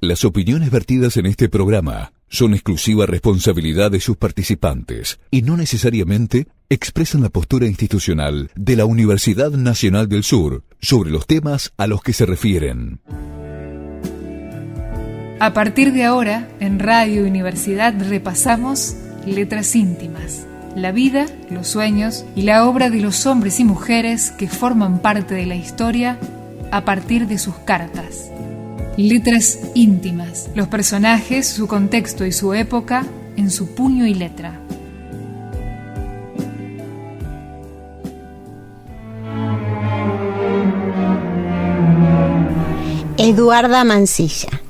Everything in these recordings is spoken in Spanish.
Las opiniones vertidas en este programa son exclusiva responsabilidad de sus participantes y no necesariamente expresan la postura institucional de la Universidad Nacional del Sur sobre los temas a los que se refieren. A partir de ahora, en Radio Universidad repasamos Letras Íntimas, la vida, los sueños y la obra de los hombres y mujeres que forman parte de la historia a partir de sus cartas. Letras íntimas, los personajes, su contexto y su época en su puño y letra. Eduarda Mansilla.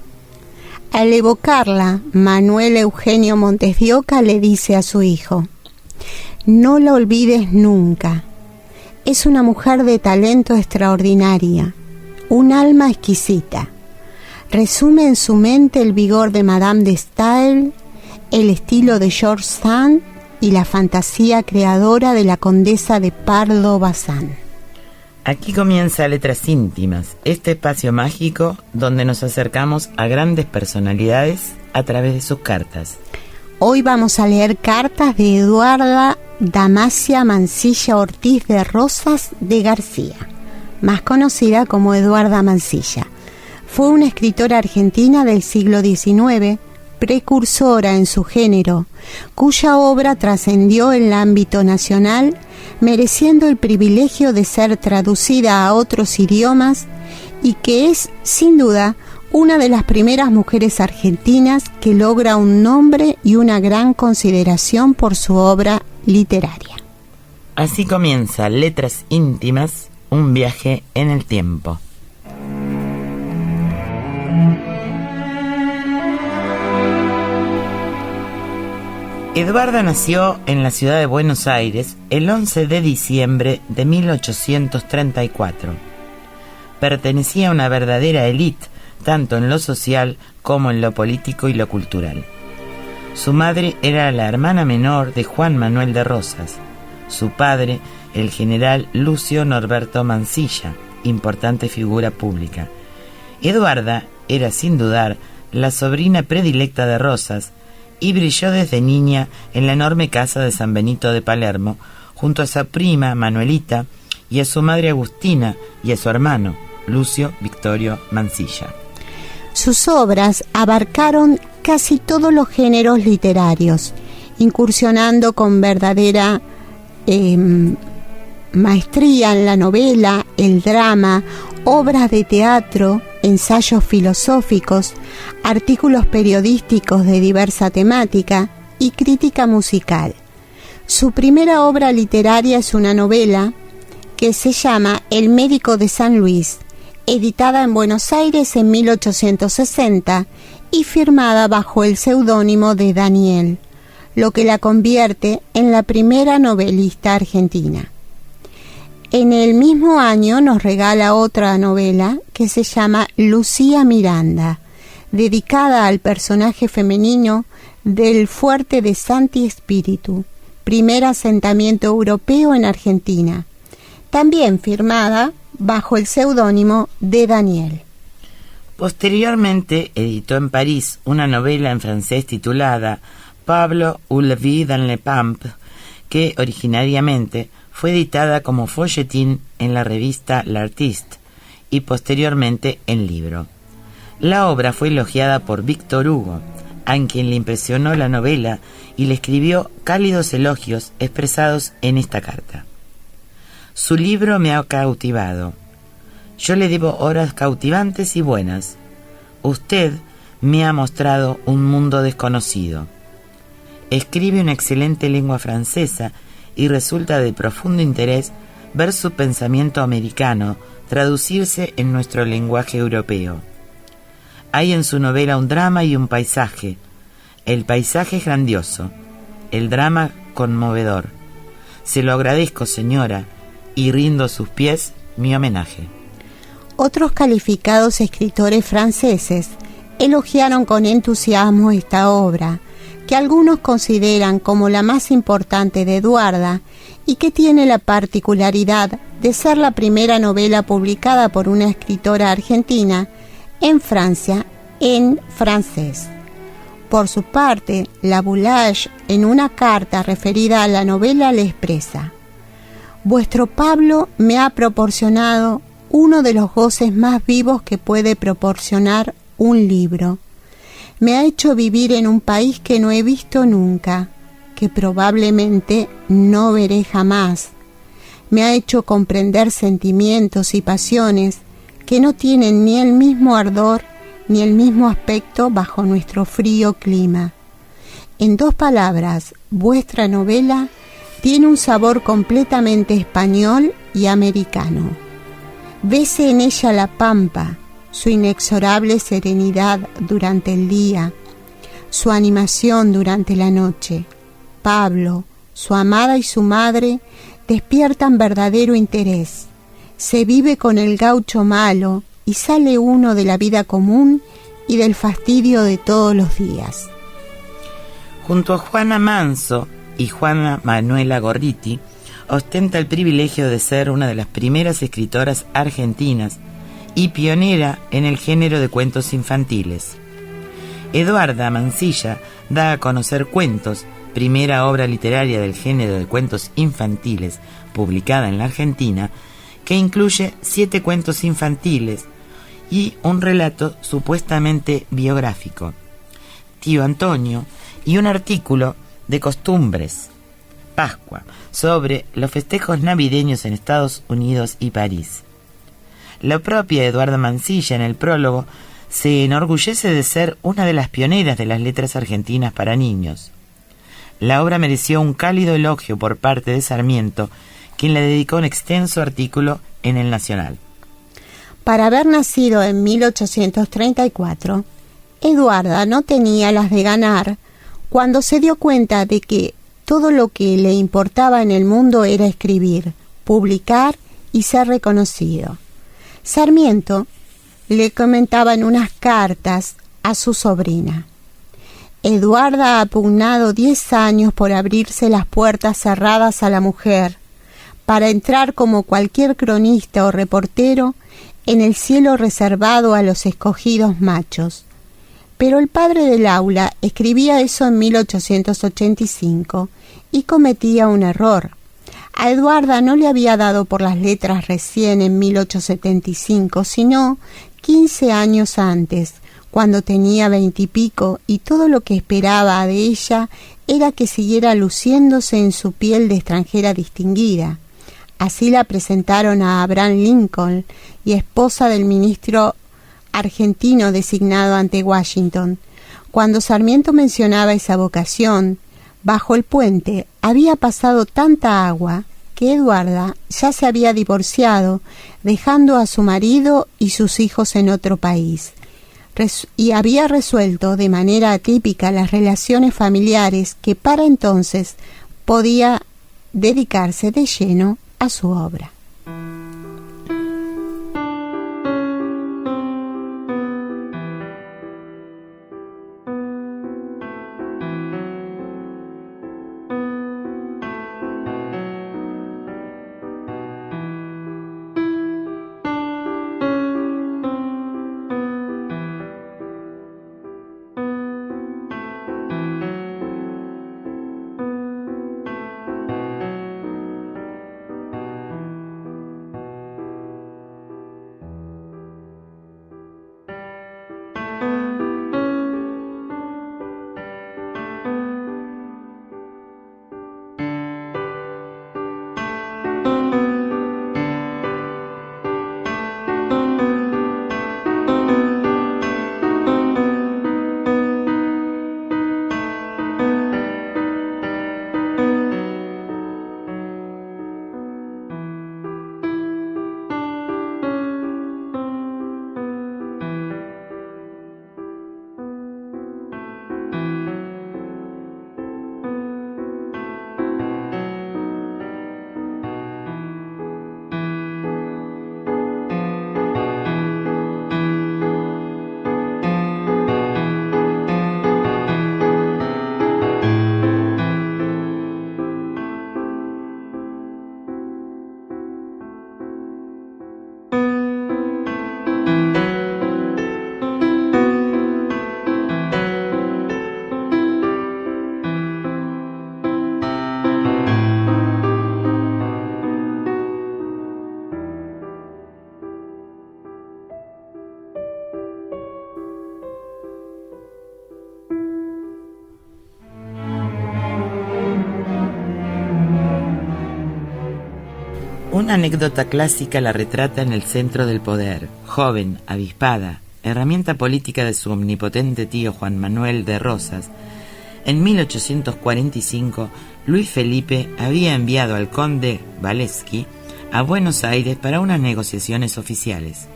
Al evocarla, Manuel Eugenio Montes de Oca le dice a su hijo: no la olvides nunca. Es una mujer de talento extraordinaria, un alma exquisita. Resume en su mente el vigor de Madame de Staël, el estilo de George Sand y la fantasía creadora de la condesa de Pardo-Bazán. Aquí comienza Letras Íntimas, este espacio mágico donde nos acercamos a grandes personalidades a través de sus cartas. Hoy vamos a leer cartas de Eduarda Damasia Mansilla Ortiz de Rosas de García, más conocida como Eduarda Mansilla. Fue una escritora argentina del siglo XIX, precursora en su género, cuya obra trascendió en el ámbito nacional, mereciendo el privilegio de ser traducida a otros idiomas y que es, sin duda, una de las primeras mujeres argentinas que logra un nombre y una gran consideración por su obra literaria. Así comienza Letras Íntimas, un viaje en el tiempo. Eduarda nació en la ciudad de Buenos Aires el 11 de diciembre de 1834. Pertenecía a una verdadera élite, tanto en lo social como en lo político y lo cultural. Su madre era la hermana menor de Juan Manuel de Rosas. Su padre, el general Lucio Norberto Mansilla, importante figura pública. Eduarda era, sin dudar, la sobrina predilecta de Rosas, y brilló desde niña en la enorme casa de San Benito de Palermo, junto a su prima Manuelita y a su madre Agustina y a su hermano Lucio Victorio Mansilla. Sus obras abarcaron casi todos los géneros literarios, incursionando con verdadera maestría en la novela, el drama, obras de teatro, ensayos filosóficos, artículos periodísticos de diversa temática y crítica musical. Su primera obra literaria es una novela que se llama El médico de San Luis, editada en Buenos Aires en 1860 y firmada bajo el seudónimo de Daniel, lo que la convierte en la primera novelista argentina. En el mismo año nos regala otra novela que se llama Lucía Miranda, dedicada al personaje femenino del fuerte de Santi Espíritu, primer asentamiento europeo en Argentina, también firmada bajo el seudónimo de Daniel. Posteriormente editó en París una novela en francés titulada Pablo ou la vie dans le pampa, que originariamente fue editada como folletín en la revista L'Artiste y posteriormente en libro. La obra fue elogiada por Víctor Hugo, a quien le impresionó la novela y le escribió cálidos elogios expresados en esta carta. Su libro me ha cautivado. Yo le debo horas cautivantes y buenas. Usted me ha mostrado un mundo desconocido. Escribe una excelente lengua francesa y resulta de profundo interés ver su pensamiento americano traducirse en nuestro lenguaje europeo. Hay en su novela un drama y un paisaje. El paisaje es grandioso, el drama conmovedor. Se lo agradezco, señora, y rindo a sus pies mi homenaje. Otros calificados escritores franceses elogiaron con entusiasmo esta obra, que algunos consideran como la más importante de Eduarda y que tiene la particularidad de ser la primera novela publicada por una escritora argentina en Francia en francés. Por su parte, Laboulaye, en una carta referida a la novela, le expresa: «Vuestro Pablo me ha proporcionado uno de los goces más vivos que puede proporcionar un libro. Me ha hecho vivir en un país que no he visto nunca, que probablemente no veré jamás. Me ha hecho comprender sentimientos y pasiones que no tienen ni el mismo ardor ni el mismo aspecto bajo nuestro frío clima. En dos palabras, vuestra novela tiene un sabor completamente español y americano. Vese en ella la pampa, su inexorable serenidad durante el día, su animación durante la noche. Pablo, su amada y su madre despiertan verdadero interés. Se vive con el gaucho malo y sale uno de la vida común y del fastidio de todos los días». Junto a Juana Manso y Juana Manuela Gorriti, ostenta el privilegio de ser una de las primeras escritoras argentinas y pionera en el género de cuentos infantiles. Eduarda Mansilla da a conocer Cuentos, primera obra literaria del género de cuentos infantiles publicada en la Argentina, que incluye 7 cuentos infantiles y un relato supuestamente biográfico, Tío Antonio, y un artículo de Costumbres, Pascua, sobre los festejos navideños en Estados Unidos y París. La propia Eduarda Mansilla, en el prólogo, se enorgullece de ser una de las pioneras de las letras argentinas para niños. La obra mereció un cálido elogio por parte de Sarmiento, quien le dedicó un extenso artículo en El Nacional. Para haber nacido en 1834, Eduarda no tenía las de ganar cuando se dio cuenta de que todo lo que le importaba en el mundo era escribir, publicar y ser reconocido. Sarmiento le comentaba en unas cartas a su sobrina: «Eduarda ha pugnado 10 años por abrirse las puertas cerradas a la mujer, para entrar como cualquier cronista o reportero en el cielo reservado a los escogidos machos». Pero el padre del aula escribía eso en 1885 y cometía un error. A Eduarda no le había dado por las letras recién en 1875, sino 15 años antes, cuando tenía 20 y pico, y todo lo que esperaba de ella era que siguiera luciéndose en su piel de extranjera distinguida. Así la presentaron a Abraham Lincoln, y esposa del ministro argentino designado ante Washington. Cuando Sarmiento mencionaba esa vocación, bajo el puente había pasado tanta agua que Eduarda ya se había divorciado, dejando a su marido y sus hijos en otro país, y había resuelto de manera atípica las relaciones familiares que para entonces podía dedicarse de lleno a su obra. Una anécdota clásica la retrata en el centro del poder. Joven, avispada, herramienta política de su omnipotente tío Juan Manuel de Rosas, en 1845 Luis Felipe había enviado al conde Walewski a Buenos Aires para unas negociaciones oficiales.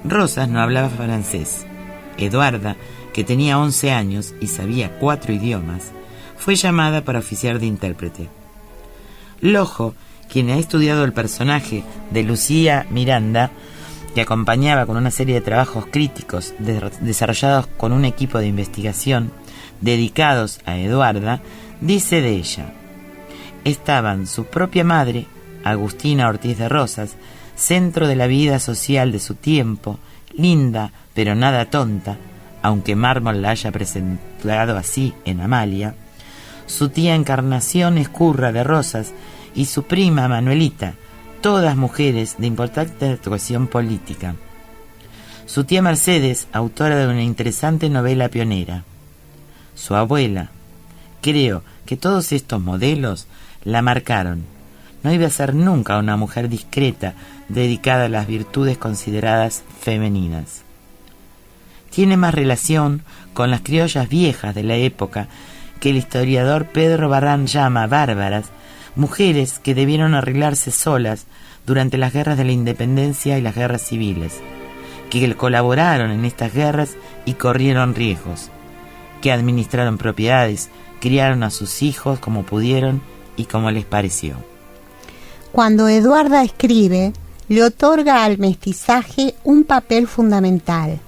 Rosas no hablaba francés. Eduarda, que tenía 11 años y sabía 4 idiomas, fue llamada para oficiar de intérprete. Lojo, quien ha estudiado el personaje de Lucía Miranda, que acompañaba con una serie de trabajos críticos desarrollados con un equipo de investigación dedicados a Eduarda, dice de ella: estaban su propia madre, Agustina Ortiz de Rosas, centro de la vida social de su tiempo, linda pero nada tonta, aunque Mármol la haya presentado así en Amalia, su tía Encarnación Escurra de Rosas y su prima Manuelita, todas mujeres de importante actuación política. Su tía Mercedes, autora de una interesante novela pionera. Su abuela. Creo que todos estos modelos la marcaron. No iba a ser nunca una mujer discreta, dedicada a las virtudes consideradas femeninas. Tiene más relación con las criollas viejas de la época que el historiador Pedro Barrán llama bárbaras, mujeres que debieron arreglarse solas durante las guerras de la independencia y las guerras civiles, que colaboraron en estas guerras y corrieron riesgos, que administraron propiedades, criaron a sus hijos como pudieron y como les pareció. Cuando Eduarda escribe, le otorga al mestizaje un papel fundamental.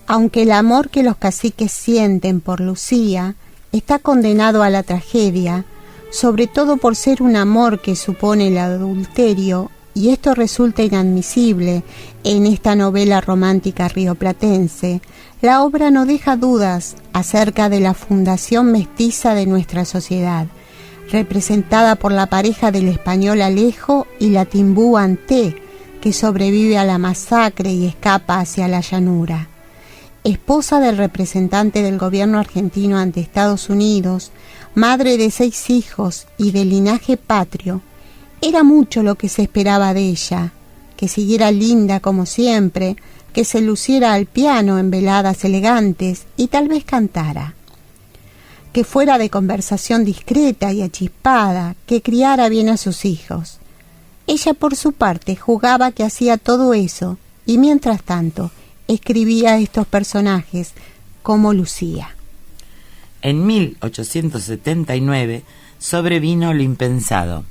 Aunque el amor que los caciques sienten por Lucía está condenado a la tragedia, sobre todo por ser un amor que supone el adulterio, y esto resulta inadmisible en esta novela romántica rioplatense, la obra no deja dudas acerca de la fundación mestiza de nuestra sociedad, representada por la pareja del español Alejo y la timbú Anté, que sobrevive a la masacre y escapa hacia la llanura. Esposa del representante del gobierno argentino ante Estados Unidos, madre de 6 hijos y de linaje patrio, era mucho lo que se esperaba de ella, que siguiera linda como siempre, que se luciera al piano en veladas elegantes y tal vez cantara, que fuera de conversación discreta y achispada, que criara bien a sus hijos. Ella por su parte jugaba que hacía todo eso y mientras tanto escribía estos personajes como Lucía. En 1879 sobrevino lo impensado.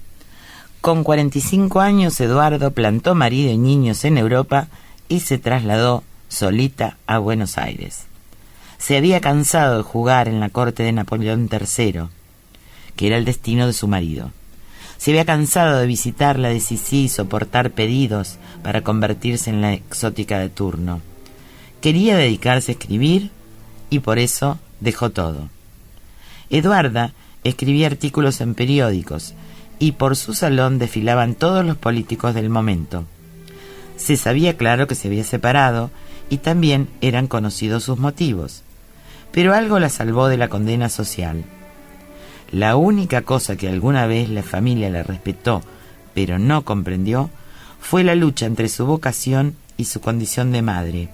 Con 45 años Eduardo plantó marido y niños en Europa y se trasladó solita a Buenos Aires. Se había cansado de jugar en la corte de Napoleón III, que era el destino de su marido. Se había cansado de visitarla de Sissi y soportar pedidos para convertirse en la exótica de turno. Quería dedicarse a escribir y por eso dejó todo. Eduarda escribía artículos en periódicos y por su salón desfilaban todos los políticos del momento. Se sabía claro que se había separado y también eran conocidos sus motivos, pero algo la salvó de la condena social. La única cosa que alguna vez la familia le respetó, pero no comprendió, fue la lucha entre su vocación y su condición de madre.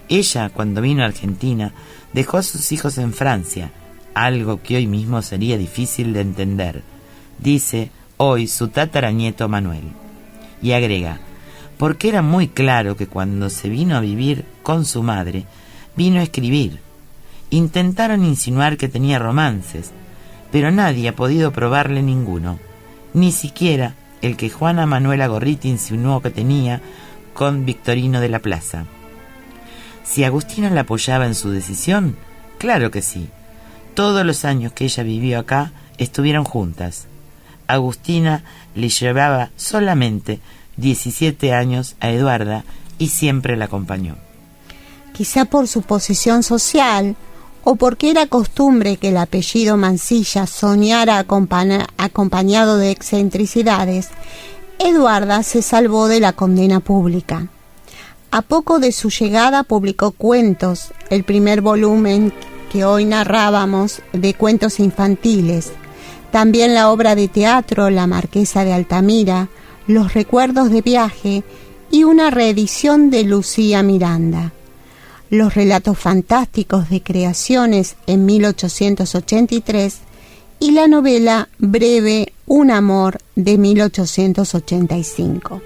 Ella, cuando vino a Argentina, dejó a sus hijos en Francia, algo que hoy mismo sería difícil de entender, dice hoy su tataranieto Manuel. Y agrega, porque era muy claro que cuando se vino a vivir con su madre, vino a escribir. Intentaron insinuar que tenía romances, pero nadie ha podido probarle ninguno, ni siquiera el que Juana Manuela Gorriti insinuó que tenía con Victorino de la Plaza. Si Agustina la apoyaba en su decisión, claro que sí. Todos los años que ella vivió acá estuvieron juntas. Agustina le llevaba solamente 17 años a Eduarda y siempre la acompañó. Quizá por su posición social o porque era costumbre que el apellido Mansilla soñara acompañado de excentricidades, Eduarda se salvó de la condena pública. A poco de su llegada publicó Cuentos, el primer volumen que hoy narrábamos de cuentos infantiles. También la obra de teatro La Marquesa de Altamira, Los recuerdos de viaje y una reedición de Lucía Miranda. Los relatos fantásticos de Creaciones en 1883 y la novela breve Un amor de 1885.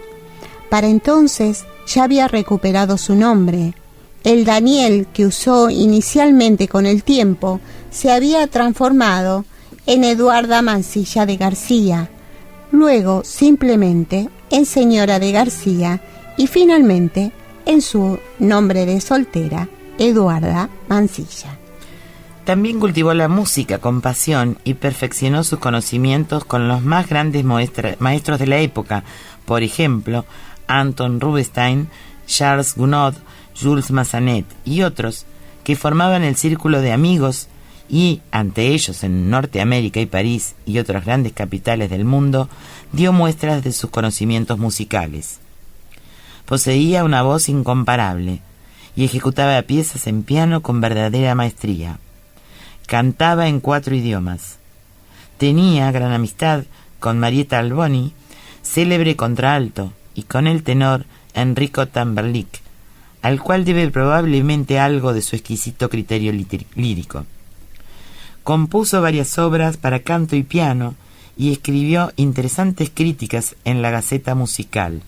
Para entonces ya había recuperado su nombre. El Daniel que usó inicialmente con el tiempo se había transformado en Eduarda Mansilla de García, luego simplemente en Señora de García y finalmente en su nombre de soltera, Eduarda Mansilla. También cultivó la música con pasión y perfeccionó sus conocimientos con los más grandes maestros de la época, por ejemplo, Anton Rubinstein, Charles Gounod, Jules Massenet y otros, que formaban el círculo de amigos y, ante ellos en Norteamérica y París y otras grandes capitales del mundo, dio muestras de sus conocimientos musicales. Poseía una voz incomparable y ejecutaba piezas en piano con verdadera maestría. Cantaba en 4 idiomas. Tenía gran amistad con Marietta Alboni, célebre contralto, y con el tenor Enrico Tamberlik, al cual debe probablemente algo de su exquisito criterio lírico. Compuso varias obras para canto y piano y escribió interesantes críticas en la Gaceta Musical,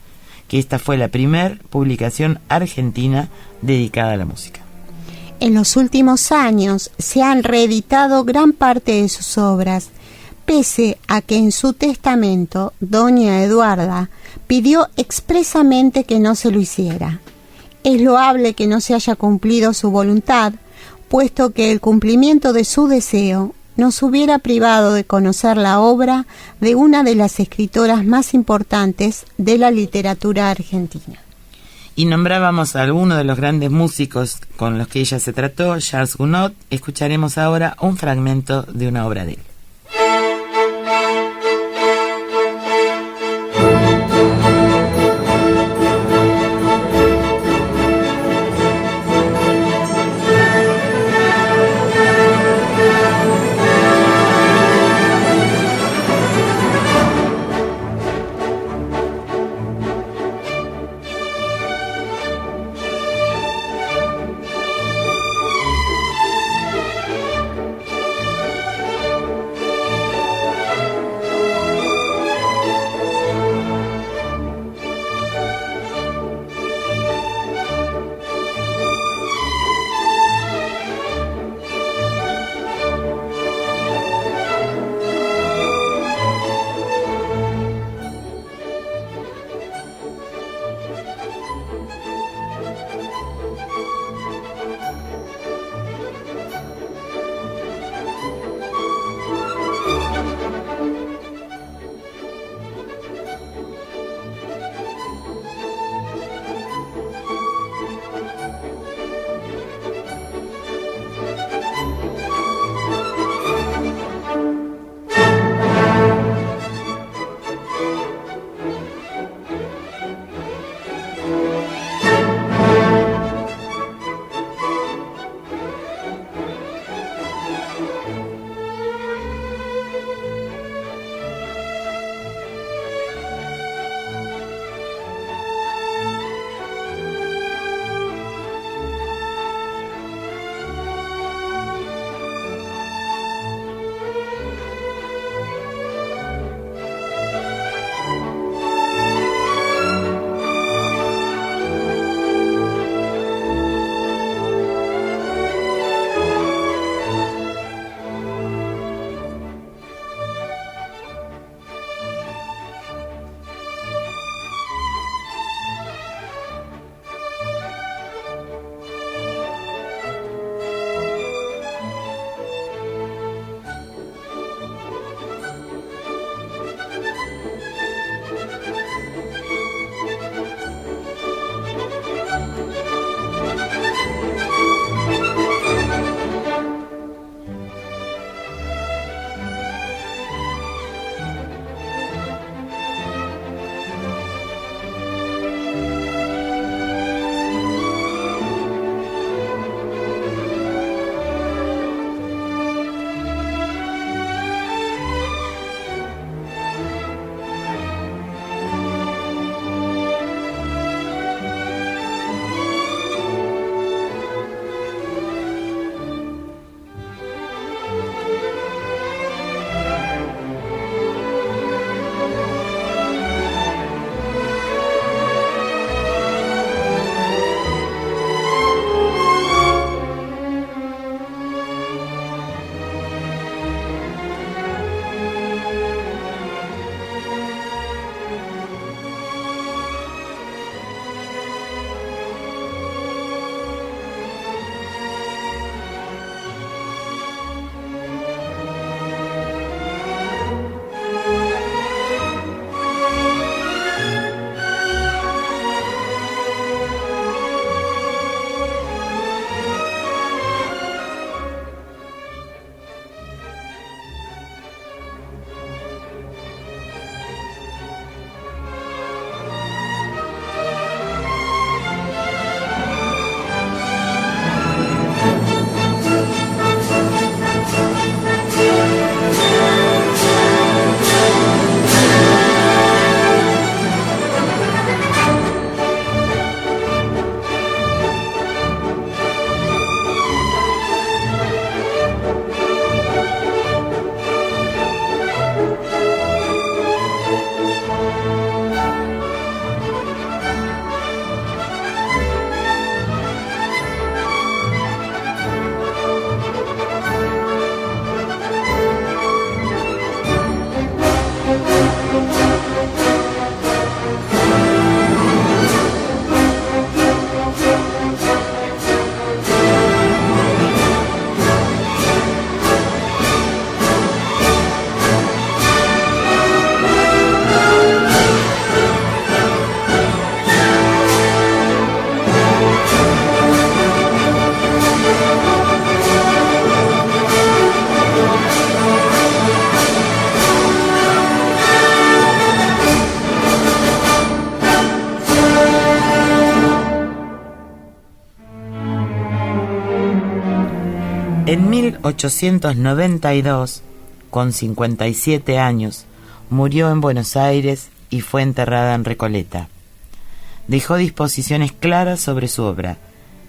que esta fue la primer publicación argentina dedicada a la música. En los últimos años se han reeditado gran parte de sus obras, pese a que en su testamento doña Eduarda pidió expresamente que no se lo hiciera. Es loable que no se haya cumplido su voluntad, puesto que el cumplimiento de su deseo nos hubiera privado de conocer la obra de una de las escritoras más importantes de la literatura argentina. Y nombrábamos a algunos de los grandes músicos con los que ella se trató, Charles Gounod. Escucharemos ahora un fragmento de una obra de él. En 1892, con 57 años, murió en Buenos Aires y fue enterrada en Recoleta. Dejó disposiciones claras sobre su obra.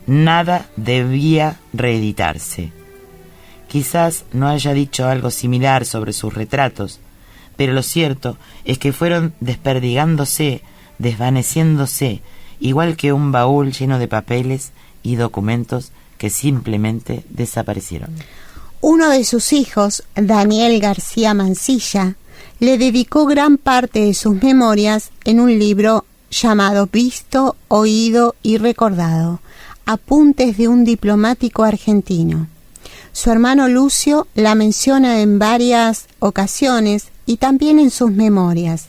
Nada debía reeditarse. Quizás no haya dicho algo similar sobre sus retratos, pero lo cierto es que fueron desperdigándose, desvaneciéndose, igual que un baúl lleno de papeles y documentos que simplemente desaparecieron. Uno de sus hijos, Daniel García Mansilla, le dedicó gran parte de sus memorias en un libro llamado Visto, Oído y Recordado, Apuntes de un diplomático argentino. Su hermano Lucio la menciona en varias ocasiones y también en sus memorias,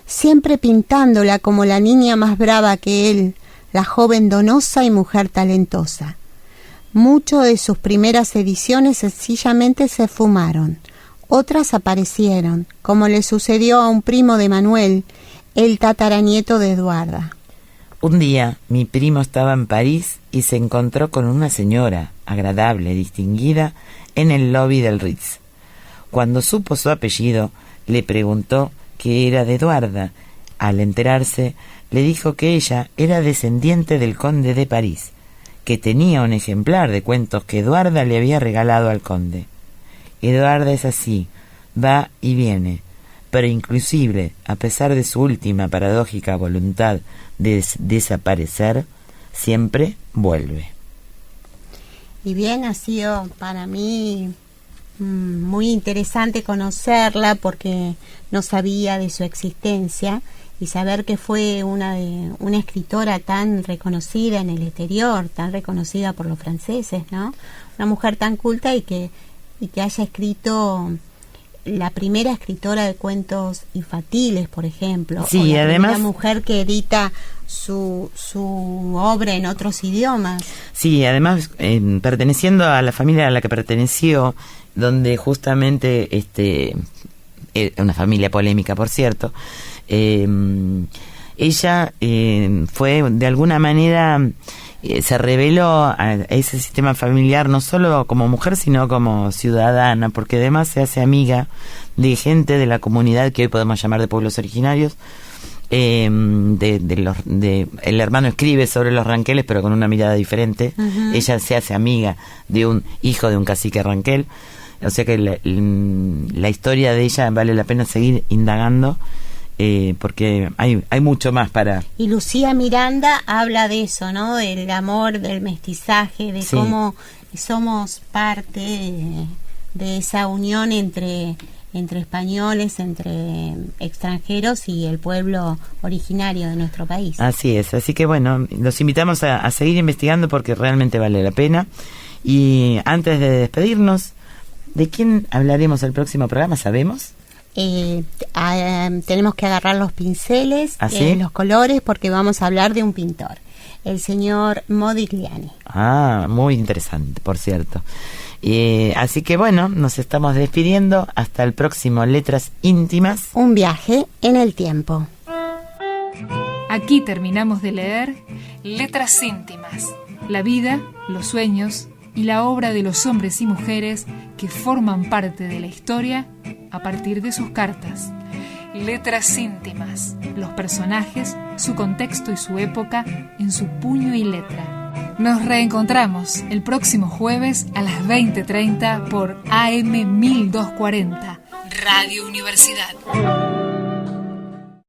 siempre pintándola como la niña más brava que él, la joven donosa y mujer talentosa. Muchas de sus primeras ediciones sencillamente se fumaron, otras aparecieron, como le sucedió a un primo de Manuel, el tataranieto de Eduarda. Un día mi primo estaba en París y se encontró con una señora agradable, distinguida, en el lobby del Ritz. Cuando supo su apellido, le preguntó que era de Eduarda. Al enterarse, le dijo que ella era descendiente del conde de París, que tenía un ejemplar de cuentos que Eduarda le había regalado al conde. Eduarda es así, va y viene, pero inclusive, a pesar de su última paradójica voluntad de desaparecer, siempre vuelve. Y bien, ha sido para mí muy interesante conocerla porque no sabía de su existencia y saber que fue una escritora tan reconocida en el exterior, tan reconocida por los franceses, ¿no? Una mujer tan culta y que haya escrito la primera escritora de cuentos infantiles, por ejemplo. Sí, o la además, primera mujer que edita su obra en otros idiomas. Sí, además, perteneciendo a la familia a la que perteneció, donde justamente, una familia polémica, por cierto, ella fue, de alguna manera, se reveló a ese sistema familiar no solo como mujer, sino como ciudadana, porque además se hace amiga de gente de la comunidad que hoy podemos llamar de pueblos originarios. El hermano escribe sobre los ranqueles, pero con una mirada diferente. Uh-huh. Ella se hace amiga de un hijo de un cacique ranquel. O sea que la historia de ella vale la pena seguir indagando, porque hay mucho más para... Y Lucía Miranda habla de eso, ¿no? Del amor, del mestizaje, de cómo somos parte de esa unión entre españoles, entre extranjeros y el pueblo originario de nuestro país. Así es, así que bueno, los invitamos a seguir investigando porque realmente vale la pena. Y antes de despedirnos, ¿de quién hablaremos el próximo programa? ¿Sabemos? Tenemos que agarrar los pinceles, los colores, porque vamos a hablar de un pintor, el señor Modigliani. Ah, muy interesante, por cierto. Así que bueno, nos estamos despidiendo. Hasta el próximo Letras Íntimas. Un viaje en el tiempo. Aquí terminamos de leer Letras Íntimas, la vida, los sueños y la obra de los hombres y mujeres que forman parte de la historia a partir de sus cartas. Letras Íntimas, los personajes, su contexto y su época en su puño y letra. Nos reencontramos el próximo jueves a las 20:30 por AM 1240, Radio Universidad.